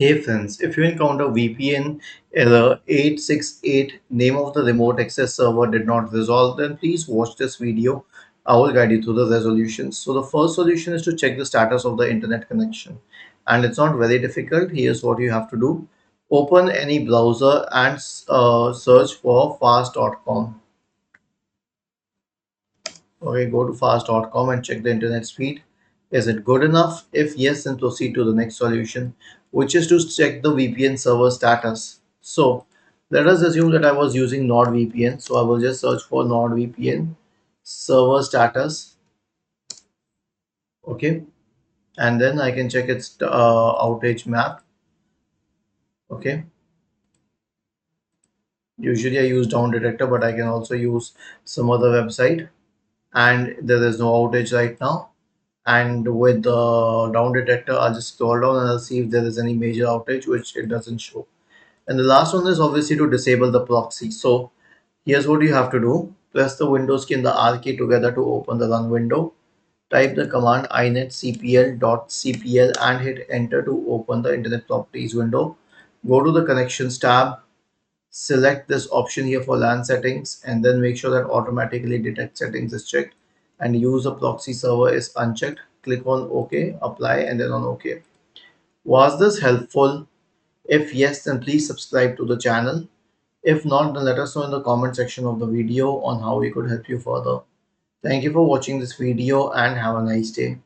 Hey friends, if you encounter VPN error 868, name of the remote access server did not resolve, then please watch this video. I will guide you through the resolutions. So the first solution is to check the status of the internet connection. And it's not very difficult. Here's what you have to do. Open any browser and search for fast.com. Okay, go to fast.com and check the internet speed. Is it good enough? If yes, then proceed to the next solution, which is to check the VPN server status. So let us assume that I was using NordVPN. So I will just search for NordVPN server status. Okay, and then I can check its outage map. Okay, usually I use Down Detector, but I can also use some other website, and there is no outage right now. And with the down detector, I'll just scroll down and I'll see if there is any major outage, which it doesn't show. And the last one is obviously to disable the proxy. So here's what you have to do. Press the Windows key and the R key together to open the run window. Type the command inetcpl.cpl and hit enter to open the internet properties window. Go to the connections tab, select this option here for LAN settings, and then make sure that automatically detect settings is checked and use a proxy server is unchecked. Click on OK, apply, and then on OK. Was this helpful? If yes, then please subscribe to the channel. If not, then let us know in the comment section of the video on how we could help you further. Thank you for watching this video and have a nice day.